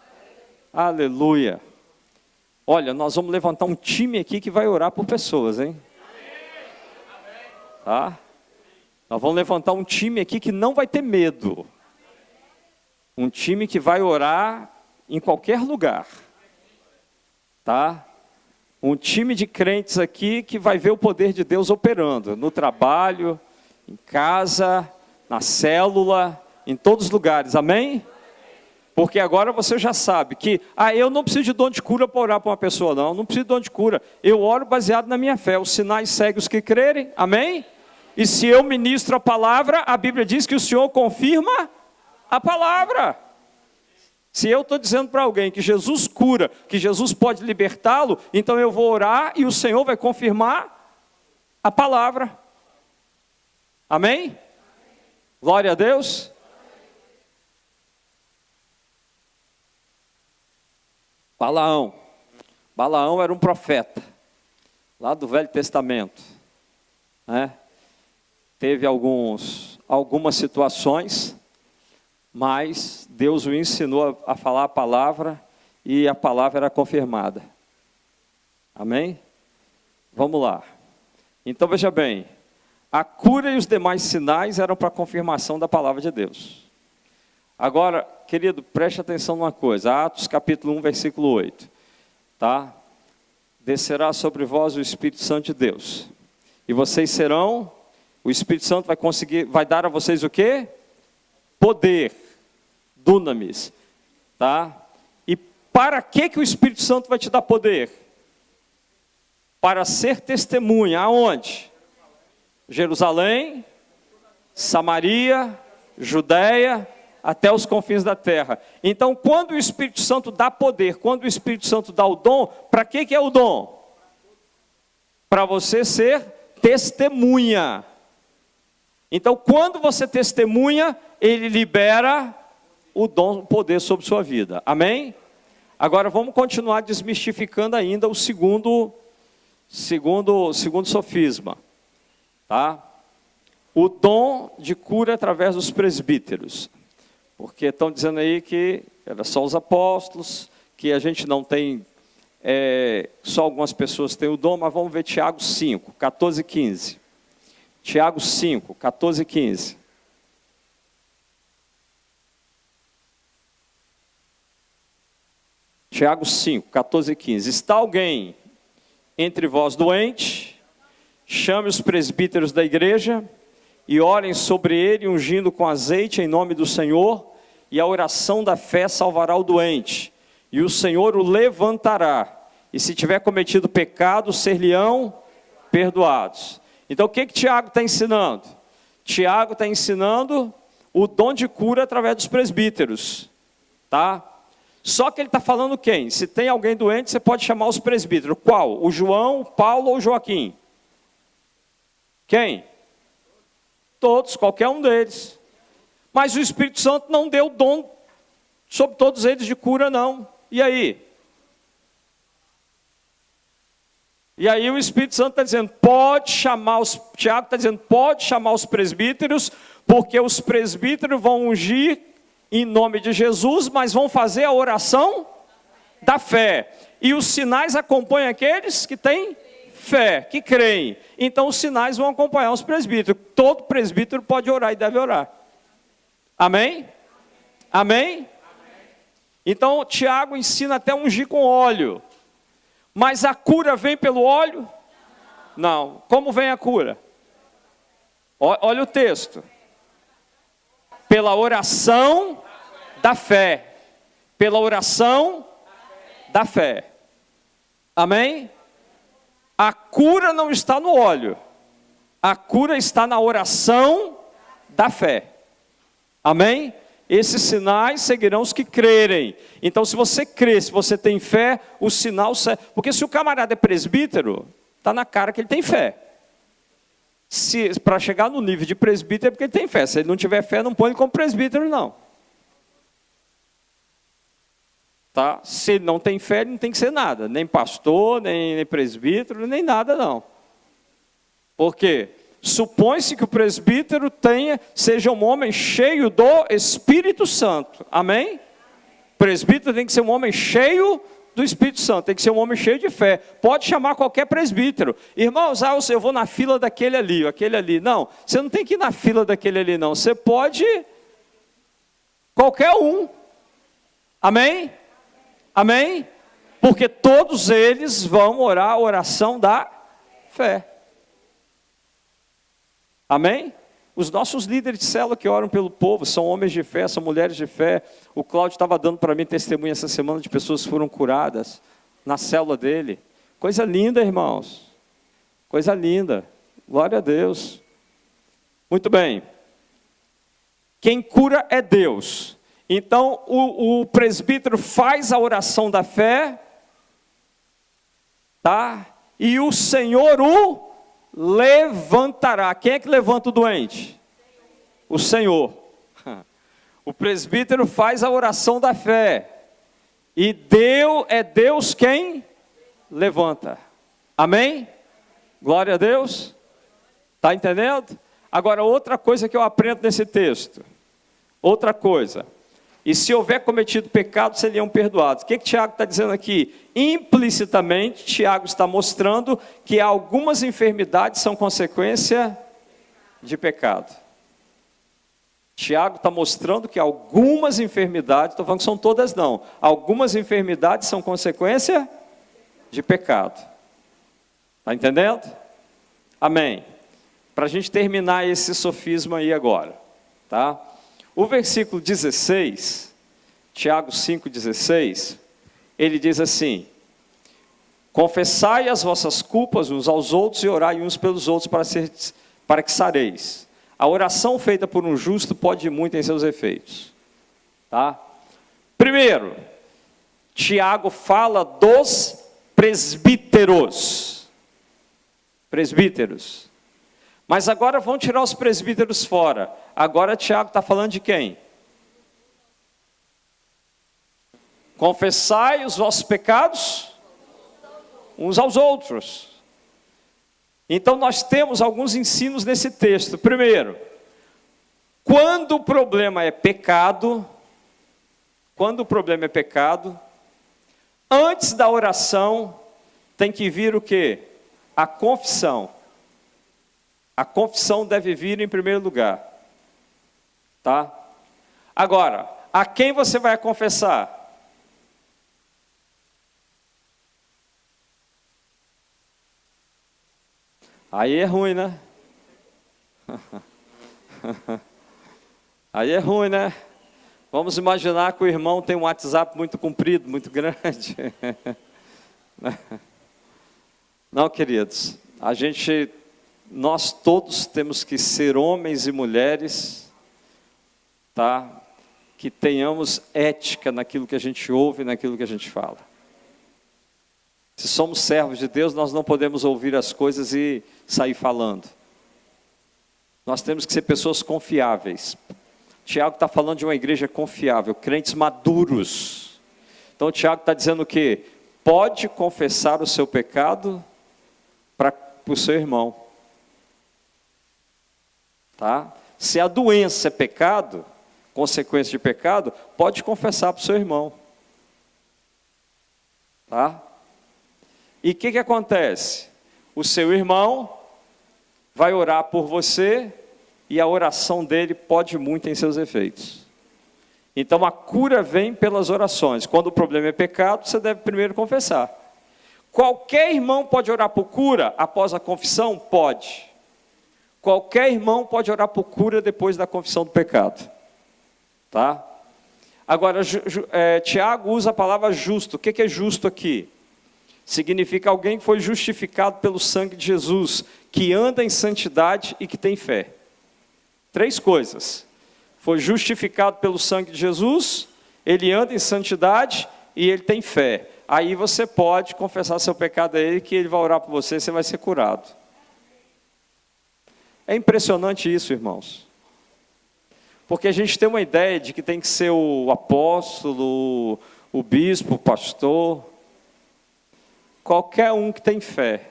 Aleluia. Olha, nós vamos levantar um time aqui que vai orar por pessoas, hein? Tá? Nós vamos levantar um time aqui que não vai ter medo. Um time que vai orar em qualquer lugar. Tá? Um time de crentes aqui que vai ver o poder de Deus operando. No trabalho, em casa, na célula, em todos os lugares. Amém? Porque agora você já sabe que, eu não preciso de dom de cura para orar para uma pessoa, não preciso de dom de cura. Eu oro baseado na minha fé. Os sinais seguem os que crerem. Amém? E se eu ministro a palavra, a Bíblia diz que o Senhor confirma a palavra. Se eu estou dizendo para alguém que Jesus cura, que Jesus pode libertá-lo, então eu vou orar e o Senhor vai confirmar a palavra. Amém? Glória a Deus. Balaão era um profeta, lá do Velho Testamento, né? Teve algumas situações, mas Deus o ensinou a falar a palavra e a palavra era confirmada. Amém? Vamos lá. Então veja bem, a cura e os demais sinais eram para a confirmação da palavra de Deus. Agora, querido, preste atenção numa coisa, Atos capítulo 1, versículo 8. Tá? Descerá sobre vós o Espírito Santo de Deus, e vocês serão... O Espírito Santo vai dar a vocês o quê? Poder, dunamis, tá? E para que o Espírito Santo vai te dar poder? Para ser testemunha, aonde? Jerusalém, Samaria, Judeia, até os confins da terra. Então, quando o Espírito Santo dá poder, quando o Espírito Santo dá o dom, para que é o dom? Para você ser testemunha. Então, quando você testemunha, ele libera o dom, o poder sobre sua vida. Amém? Agora, vamos continuar desmistificando ainda o segundo sofisma. Tá? O dom de cura através dos presbíteros. Porque estão dizendo aí que era só os apóstolos, que a gente não tem, só algumas pessoas têm o dom, mas vamos ver Tiago 5, 14 e 15. Tiago 5, 14 e 15. Tiago 5, 14 e 15. Está alguém entre vós doente? Chame os presbíteros da igreja e orem sobre ele, ungindo com azeite em nome do Senhor, e a oração da fé salvará o doente, e o Senhor o levantará, e se tiver cometido pecado, ser-lhe-ão perdoados. Então, o que Tiago está ensinando? Tiago está ensinando o dom de cura através dos presbíteros. Tá? Só que ele está falando quem? Se tem alguém doente, você pode chamar os presbíteros. Qual? O João, o Paulo ou o Joaquim? Quem? Todos, qualquer um deles. Mas o Espírito Santo não deu dom sobre todos eles de cura, não. E aí? E aí o Espírito Santo está dizendo, Tiago está dizendo, pode chamar os presbíteros, porque os presbíteros vão ungir em nome de Jesus, mas vão fazer a oração da fé. E os sinais acompanham aqueles que têm fé, que creem. Então os sinais vão acompanhar os presbíteros. Todo presbítero pode orar e deve orar. Amém? Amém? Então Tiago ensina até ungir com óleo. Mas a cura vem pelo óleo? Não. Como vem a cura? Olha o texto. Pela oração da fé. Pela oração da fé. Amém? A cura não está no óleo. A cura está na oração da fé. Amém? Esses sinais seguirão os que crerem. Então, se você crê, se você tem fé, o sinal... Porque se o camarada é presbítero, está na cara que ele tem fé. Para chegar no nível de presbítero é porque ele tem fé. Se ele não tiver fé, não põe ele como presbítero, não. Tá? Se ele não tem fé, ele não tem que ser nada. Nem pastor, nem presbítero, nem nada, não. Por quê? Supõe-se que o presbítero seja um homem cheio do Espírito Santo. Amém? O presbítero tem que ser um homem cheio do Espírito Santo, tem que ser um homem cheio de fé. Pode chamar qualquer presbítero. Irmãos, eu vou na fila daquele ali, aquele ali. Não, você não tem que ir na fila daquele ali, não. Você pode qualquer um. Amém? Amém? Porque todos eles vão orar a oração da fé. Amém? Os nossos líderes de célula que oram pelo povo são homens de fé, são mulheres de fé. O Cláudio estava dando para mim testemunho essa semana de pessoas que foram curadas na célula dele. Coisa linda, irmãos. Coisa linda. Glória a Deus. Muito bem. Quem cura é Deus. Então, o presbítero faz a oração da fé, tá? E o Senhor o levantará. Quem é que levanta o doente? O Senhor. O presbítero faz a oração da fé. E é Deus quem levanta. Amém? Glória a Deus. Está entendendo? Agora, outra coisa que eu aprendo nesse texto. Outra coisa. E se houver cometido pecado, seriam perdoados. O que Tiago está dizendo aqui? Implicitamente, Tiago está mostrando que algumas enfermidades são consequência de pecado. Tiago está mostrando que algumas enfermidades, estou falando que são todas não, algumas enfermidades são consequência de pecado. Está entendendo? Amém. Para a gente terminar esse sofisma aí agora, tá? O versículo 16, Tiago 5,16, ele diz assim: confessai as vossas culpas uns aos outros e orai uns pelos outros para que sareis. A oração feita por um justo pode ir muito em seus efeitos. Tá? Primeiro, Tiago fala dos presbíteros. Presbíteros. Mas agora vão tirar os presbíteros fora. Agora Tiago está falando de quem? Confessai os vossos pecados uns aos outros. Então nós temos alguns ensinos nesse texto. Primeiro, quando o problema é pecado, antes da oração tem que vir o quê? A confissão. A confissão deve vir em primeiro lugar. Tá? Agora, a quem você vai confessar? Aí é ruim, né? Aí é ruim, né? Vamos imaginar que o irmão tem um WhatsApp muito comprido, muito grande. Não, queridos, nós todos temos que ser homens e mulheres, tá? Que tenhamos ética naquilo que a gente ouve e naquilo que a gente fala. Se somos servos de Deus, nós não podemos ouvir as coisas e sair falando. Nós temos que ser pessoas confiáveis. Tiago está falando de uma igreja confiável, crentes maduros. Então Tiago está dizendo o quê? Pode confessar o seu pecado para o seu irmão. Tá? Se a doença é pecado, consequência de pecado, pode confessar para o seu irmão. Tá? E o que acontece? O seu irmão vai orar por você e a oração dele pode muito em seus efeitos. Então a cura vem pelas orações. Quando o problema é pecado, você deve primeiro confessar. Qualquer irmão pode orar por cura após a confissão? Pode. Qualquer irmão pode orar por cura depois da confissão do pecado. Tá? Agora, Tiago usa a palavra justo. O que é justo aqui? Significa alguém que foi justificado pelo sangue de Jesus, que anda em santidade e que tem fé. 3 coisas. Foi justificado pelo sangue de Jesus, ele anda em santidade e ele tem fé. aí você pode confessar seu pecado a Ele, que Ele vai orar por você e você vai ser curado. É impressionante isso, irmãos. Porque a gente tem uma ideia de que tem que ser o apóstolo, o bispo, o pastor. Qualquer um que tem fé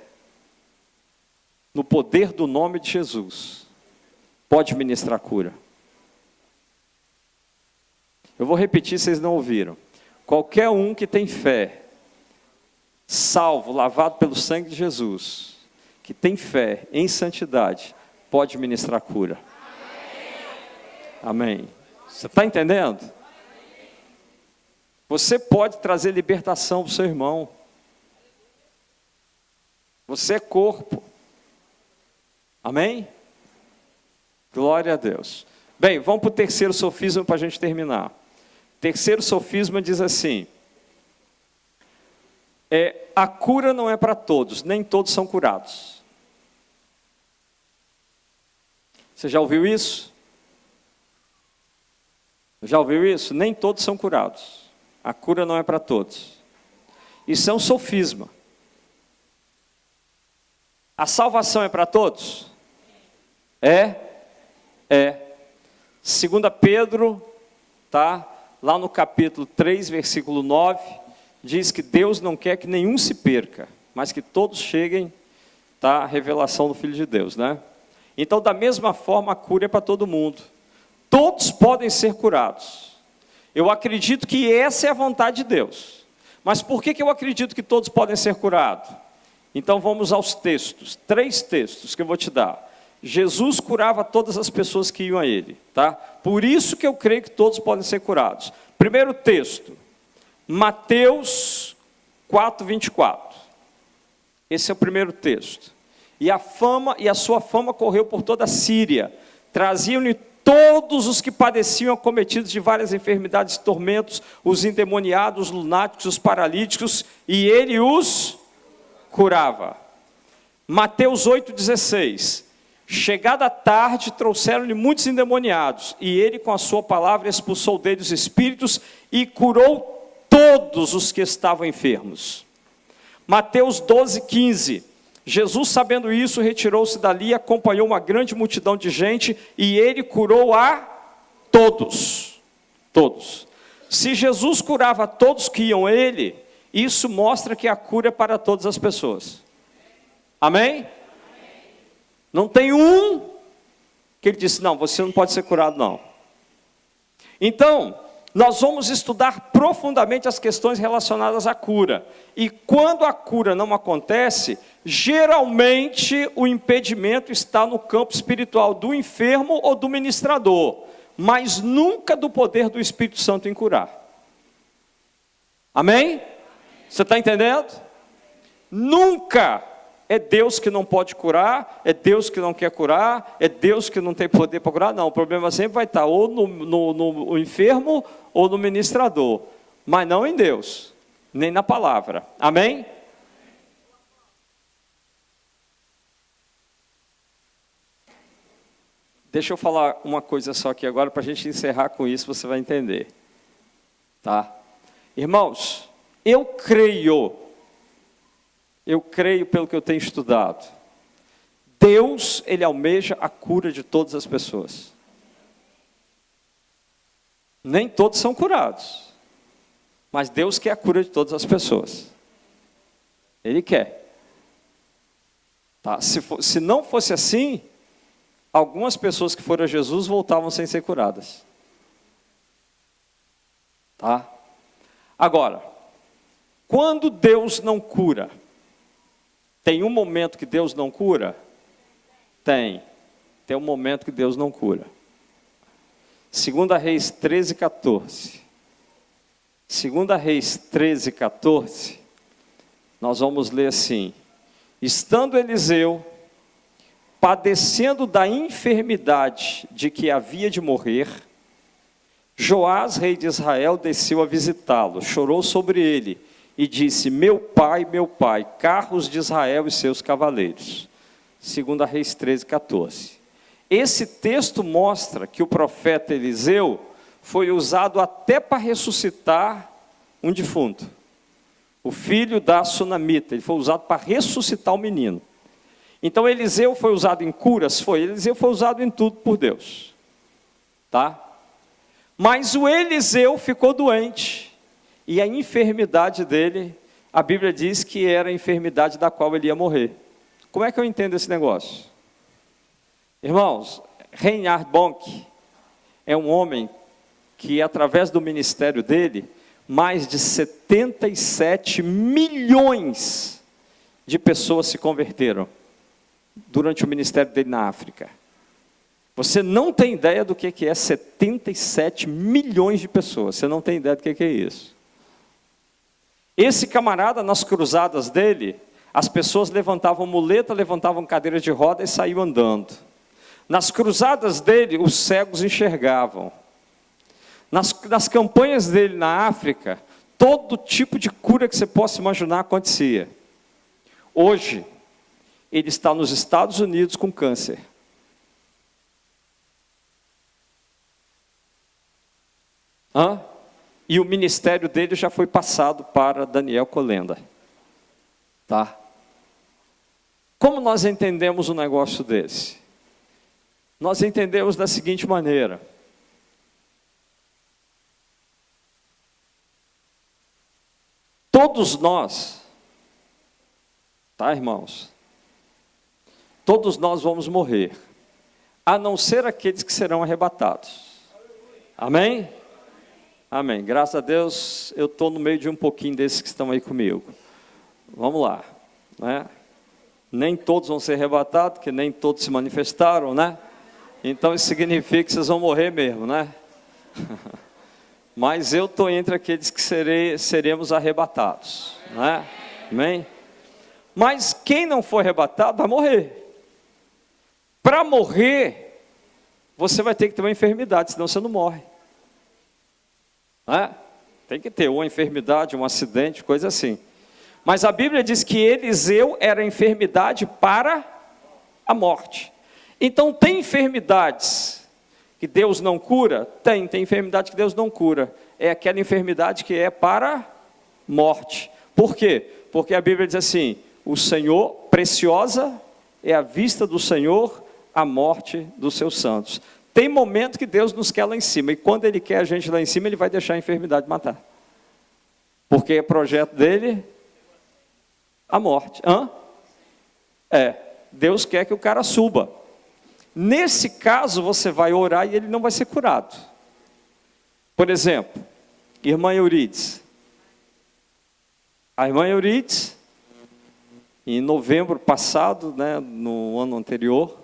no poder do nome de Jesus pode ministrar cura. Eu vou repetir, vocês não ouviram. Qualquer um que tem fé, salvo, lavado pelo sangue de Jesus, que tem fé em santidade, pode ministrar cura. Amém. Você está entendendo? Você pode trazer libertação para o seu irmão. Você é corpo. Amém? Glória a Deus. Bem, vamos para o terceiro sofisma para a gente terminar. Terceiro sofisma diz assim: a cura não é para todos, nem todos são curados. Você já ouviu isso? Já ouviu isso? Nem todos são curados. A cura não é para todos. Isso é um sofisma. A salvação é para todos? É. 2 Pedro, tá? Lá no capítulo 3, versículo 9, diz que Deus não quer que nenhum se perca, mas que todos cheguem, tá? À revelação do Filho de Deus, né? Então, da mesma forma, a cura é para todo mundo. Todos podem ser curados. Eu acredito que essa é a vontade de Deus. Mas por que eu acredito que todos podem ser curados? Então vamos aos textos. 3 textos que eu vou te dar. Jesus curava todas as pessoas que iam a Ele. Tá? Por isso que eu creio que todos podem ser curados. Primeiro texto. Mateus 4, 24. Esse é o primeiro texto. E a sua fama correu por toda a Síria. Traziam-lhe todos os que padeciam acometidos de várias enfermidades e tormentos, os endemoniados, os lunáticos, os paralíticos, e ele os curava. Mateus 8,16. Chegada a tarde, trouxeram-lhe muitos endemoniados, e ele com a sua palavra expulsou deles os espíritos e curou todos os que estavam enfermos. Mateus 12,15. Jesus, sabendo isso, retirou-se dali e acompanhou uma grande multidão de gente, e ele curou a todos. Todos. Se Jesus curava a todos que iam a ele, isso mostra que a cura é para todas as pessoas. Amém? Não tem um que ele disse: não, você não pode ser curado, não. Então, nós vamos estudar profundamente as questões relacionadas à cura. E quando a cura não acontece, geralmente o impedimento está no campo espiritual do enfermo ou do ministrador, mas nunca do poder do Espírito Santo em curar. Amém? Você está entendendo? Nunca é Deus que não pode curar, é Deus que não quer curar, é Deus que não tem poder para curar. Não, o problema sempre vai estar ou no enfermo ou no ministrador, mas não em Deus, nem na palavra. Amém? Deixa eu falar uma coisa só aqui agora, para a gente encerrar com isso, você vai entender. Tá? Irmãos, eu creio pelo que eu tenho estudado, Deus, Ele almeja a cura de todas as pessoas. Nem todos são curados, mas Deus quer a cura de todas as pessoas. Ele quer. Tá? Se não fosse assim, algumas pessoas que foram a Jesus voltavam sem ser curadas. Tá? Agora, quando Deus não cura, tem um momento que Deus não cura? Tem um momento que Deus não cura. 2 Reis 13, 14. 2 Reis 13, 14, nós vamos ler assim: estando Eliseu padecendo da enfermidade de que havia de morrer, Joás, rei de Israel, desceu a visitá-lo, chorou sobre ele e disse: meu pai, carros de Israel e seus cavaleiros. 2 Reis 13, 14. Esse texto mostra que o profeta Eliseu foi usado até para ressuscitar um defunto. o filho da sunamita. Ele foi usado para ressuscitar o menino. Então Eliseu foi usado em curas? Foi. Eliseu foi usado em tudo por Deus. Tá? Mas o Eliseu ficou doente. E a enfermidade dele, a Bíblia diz que era a enfermidade da qual ele ia morrer. Como é que eu entendo esse negócio? Irmãos, Reinhard Bonk é um homem que, através do ministério dele, mais de 77 milhões de pessoas se converteram durante o ministério dele na África. Você não tem ideia do que é 77 milhões de pessoas. Você não tem ideia do que é isso. Esse camarada, nas cruzadas dele, as pessoas levantavam muleta, levantavam cadeira de roda e saíam andando. Nas cruzadas dele, os cegos enxergavam. Nas campanhas dele na África, todo tipo de cura que você possa imaginar acontecia. Hoje, ele está nos Estados Unidos com câncer. E o ministério dele já foi passado para Daniel Colenda. Tá? Como nós entendemos um negócio desse? Nós entendemos da seguinte maneira. Todos nós, tá, irmãos? Todos nós vamos morrer, a não ser aqueles que serão arrebatados. Amém? Amém. Graças a Deus, eu estou no meio de um pouquinho desses que estão aí comigo. Vamos lá, né? Nem todos vão ser arrebatados, porque nem todos se manifestaram, né? Então isso significa que vocês vão morrer mesmo, né? Mas eu estou entre aqueles que seremos arrebatados, né? Amém? Mas quem não for arrebatado vai morrer. Para morrer, você vai ter que ter uma enfermidade, senão você não morre. Tem que ter uma enfermidade, um acidente, coisa assim. Mas a Bíblia diz que Eliseu era enfermidade para a morte. Então tem enfermidades que Deus não cura? Tem enfermidade que Deus não cura. É aquela enfermidade que é para morte. Por quê? Porque a Bíblia diz assim, o Senhor, preciosa é a vista do Senhor, a morte dos seus santos. Tem momento que Deus nos quer lá em cima, e quando Ele quer a gente lá em cima, Ele vai deixar a enfermidade matar. Porque é projeto dele, a morte. Deus quer que o cara suba. Nesse caso, você vai orar e ele não vai ser curado. Por exemplo, irmã Eurides. A irmã Eurides, em novembro passado, né, no ano anterior,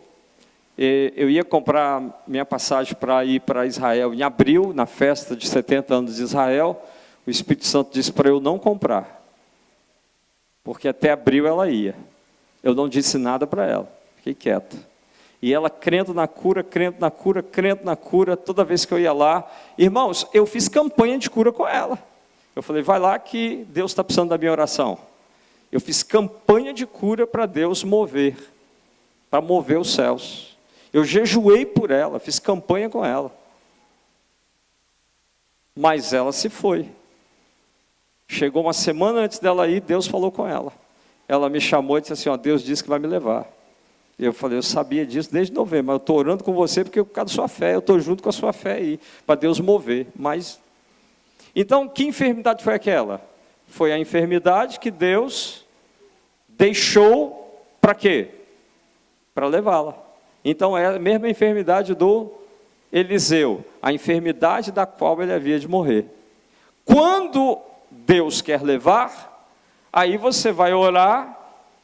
eu ia comprar minha passagem para ir para Israel em abril, na festa de 70 anos de Israel. O Espírito Santo disse para eu não comprar, porque até abril ela ia. Eu não disse nada para ela, fiquei quieto. E ela crendo na cura, crendo na cura, crendo na cura, toda vez que eu ia lá. Irmãos, eu fiz campanha de cura com ela. Eu falei, vai lá que Deus está precisando da minha oração. Eu fiz campanha de cura para Deus mover, para mover os céus. Eu jejuei por ela, fiz campanha com ela. Mas ela se foi. Chegou uma semana antes dela ir, Deus falou com ela. Ela me chamou e disse assim, Deus disse que vai me levar. E eu falei, eu sabia disso desde novembro, mas eu estou orando com você porque por causa da sua fé, eu estou junto com a sua fé aí, para Deus mover. Mas, então, que enfermidade foi aquela? Foi a enfermidade que Deus deixou para quê? Para levá-la. Então, é a mesma enfermidade do Eliseu, a enfermidade da qual ele havia de morrer. Quando Deus quer levar, aí você vai orar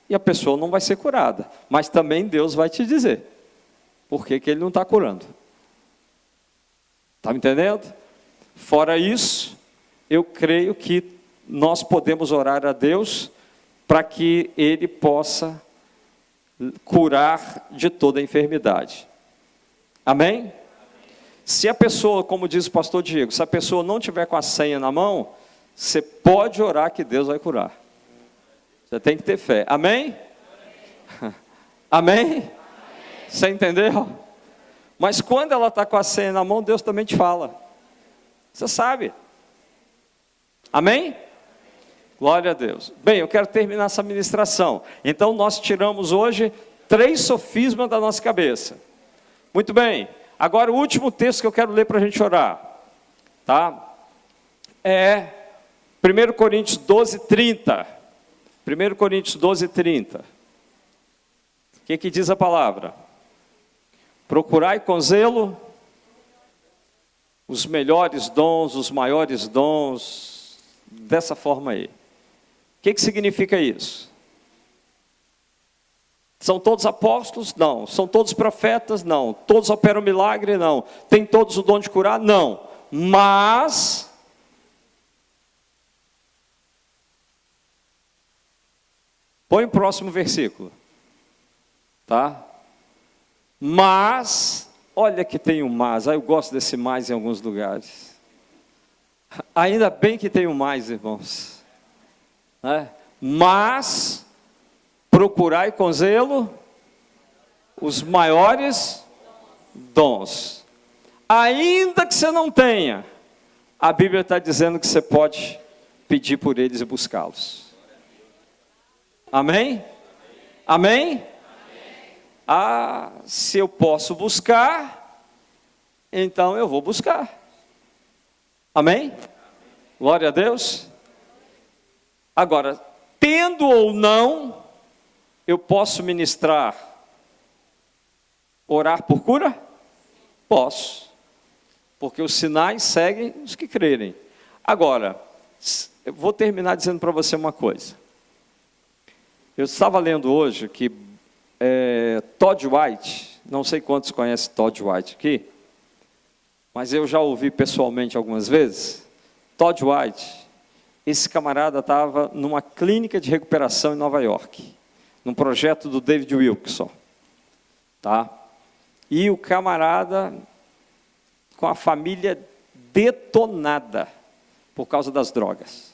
e a pessoa não vai ser curada. Mas também Deus vai te dizer por que Ele não está curando. Está me entendendo? Fora isso, eu creio que nós podemos orar a Deus para que Ele possa curar de toda a enfermidade. Amém? Se a pessoa, como diz o pastor Diego, se a pessoa não tiver com a senha na mão, você pode orar que Deus vai curar. Você tem que ter fé. Amém? Amém? Você entendeu? Mas quando ela está com a senha na mão, Deus também te fala. Você sabe. Amém? Glória a Deus. Bem, eu quero terminar essa ministração. Então, nós tiramos hoje 3 sofismas da nossa cabeça. Muito bem. Agora, o último texto que eu quero ler para a gente orar. Tá? É 1 Coríntios 12, 30. 1 Coríntios 12, 30. O que diz a palavra? Procurai com zelo os melhores dons, os maiores dons, dessa forma aí. O que significa isso? São todos apóstolos? Não. São todos profetas? Não. Todos operam milagre? Não. Tem todos o dom de curar? Não. Mas põe o próximo versículo. Tá? Mas, olha que tem um mas. Eu gosto desse mais em alguns lugares. Ainda bem que tem um mais, irmãos. Mas procurai com zelo os maiores dons. Ainda que você não tenha, a Bíblia está dizendo que você pode pedir por eles e buscá-los. Amém? Amém? Ah, se eu posso buscar, então eu vou buscar. Amém? Glória a Deus. Agora, tendo ou não, eu posso ministrar, orar por cura? Posso, porque os sinais seguem os que crerem. Agora, eu vou terminar dizendo para você uma coisa. Eu estava lendo hoje que Todd White, não sei quantos conhecem Todd White aqui, mas eu já ouvi pessoalmente algumas vezes. Todd White, esse camarada estava numa clínica de recuperação em Nova York, num projeto do David Wilkerson, tá? E o camarada com a família detonada por causa das drogas.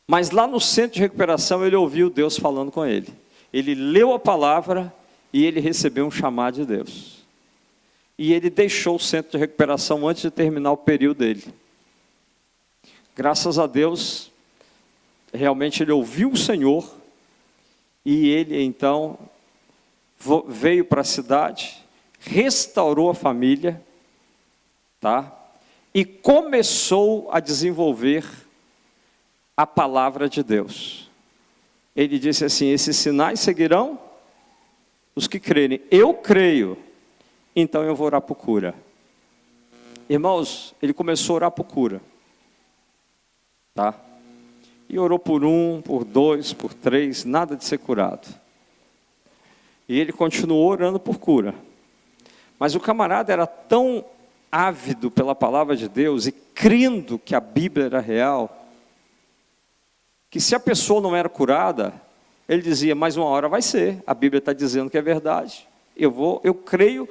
Mas lá no centro de recuperação ele ouviu Deus falando com ele. Ele leu a palavra e ele recebeu um chamado de Deus. E ele deixou o centro de recuperação antes de terminar o período dele. Graças a Deus, realmente ele ouviu o Senhor e ele então veio para a cidade, restaurou a família, tá? E começou a desenvolver a palavra de Deus. Ele disse assim: esses sinais seguirão os que crerem. Eu creio, então eu vou orar por cura. Irmãos, ele começou a orar por cura. Tá? E orou por 1, por 2, por 3, nada de ser curado. E ele continuou orando por cura. Mas o camarada era tão ávido pela palavra de Deus e crendo que a Bíblia era real, que se a pessoa não era curada, ele dizia: mais uma hora vai ser, a Bíblia está dizendo que é verdade, eu creio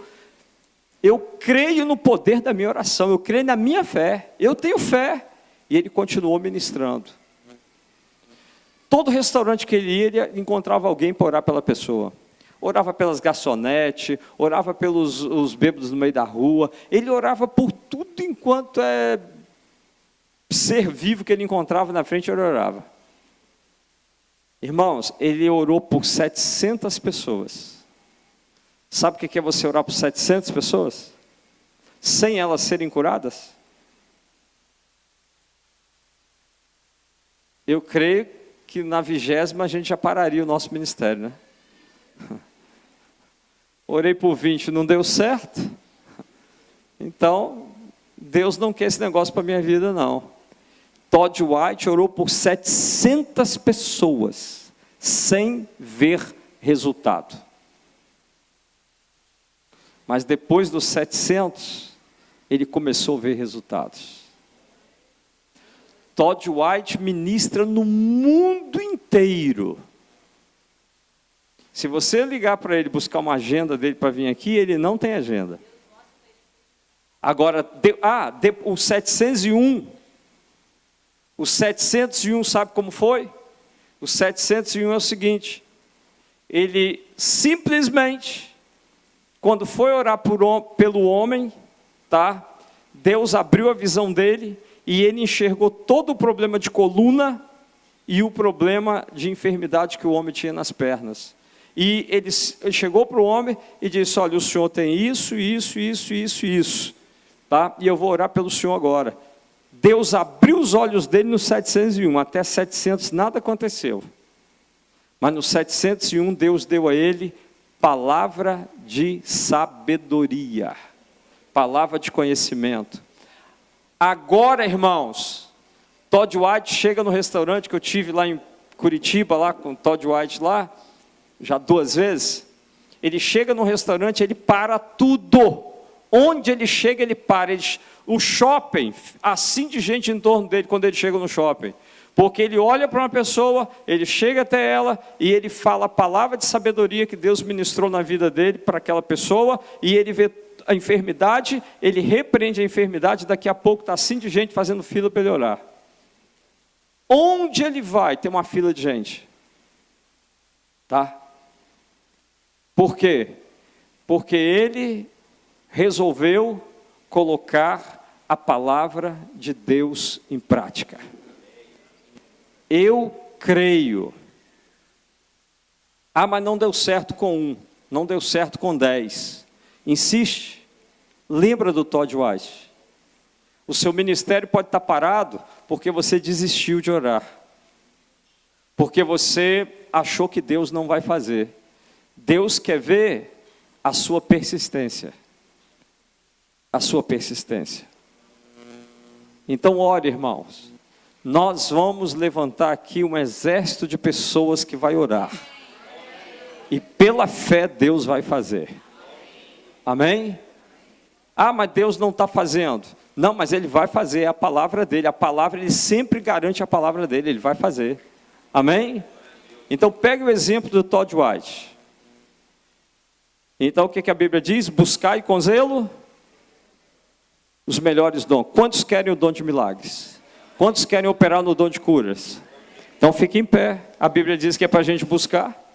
no poder da minha oração, eu creio na minha fé, eu tenho fé. E ele continuou ministrando. Todo restaurante que ele ia, ele encontrava alguém para orar pela pessoa. Orava pelas garçonetes, orava pelos os bêbados no meio da rua, ele orava por tudo enquanto ser vivo que ele encontrava na frente, ele orava. Irmãos, ele orou por 700 pessoas. Sabe o que é você orar por 700 pessoas? Sem elas serem curadas? Eu creio que na 20ª a gente já pararia o nosso ministério, né? Orei por 20, não deu certo. Então, Deus não quer esse negócio para a minha vida, não. Todd White orou por 700 pessoas, sem ver resultado. Mas depois dos 700, ele começou a ver resultados. Todd White ministra no mundo inteiro. Se você ligar para ele, buscar uma agenda dele para vir aqui, ele não tem agenda. Agora, o 701. O 701 sabe como foi? O 701 é o seguinte: ele simplesmente, quando foi orar pelo homem, tá? Deus abriu a visão dele e ele enxergou todo o problema de coluna e o problema de enfermidade que o homem tinha nas pernas. E ele chegou para o homem e disse: olha, o senhor tem isso, tá? E eu vou orar pelo senhor agora. Deus abriu os olhos dele no 701, até 700 nada aconteceu. Mas no 701 Deus deu a ele palavra de sabedoria, palavra de conhecimento. Agora, irmãos, Todd White chega no restaurante que eu tive lá em Curitiba, lá com Todd White lá, já 2 vezes. Ele chega no restaurante, ele para tudo. Onde ele chega, ele para. O shopping, assim de gente em torno dele quando ele chega no shopping. Porque ele olha para uma pessoa, ele chega até ela e ele fala a palavra de sabedoria que Deus ministrou na vida dele para aquela pessoa, e ele vê a enfermidade, ele repreende a enfermidade, daqui a pouco está assim de gente fazendo fila para ele orar. Onde ele vai, tem uma fila de gente. Tá? Por quê? Porque ele resolveu colocar a palavra de Deus em prática. Eu creio. Ah, mas não deu certo com 1, não deu certo com 10. Insiste. Lembra do Todd White. O seu ministério pode estar parado porque você desistiu de orar. Porque você achou que Deus não vai fazer. Deus quer ver a sua persistência. A sua persistência. Então ore, irmãos. Nós vamos levantar aqui um exército de pessoas que vai orar. E pela fé Deus vai fazer. Amém? Ah, mas Deus não está fazendo. Não, mas Ele vai fazer, é a palavra dEle. A palavra, Ele sempre garante a palavra dEle, Ele vai fazer. Amém? Então pegue o exemplo do Todd White. Então o que a Bíblia diz? Buscai com zelo os melhores dons. Quantos querem o dom de milagres? Quantos querem operar no dom de curas? Então fique em pé. A Bíblia diz que é para a gente buscar.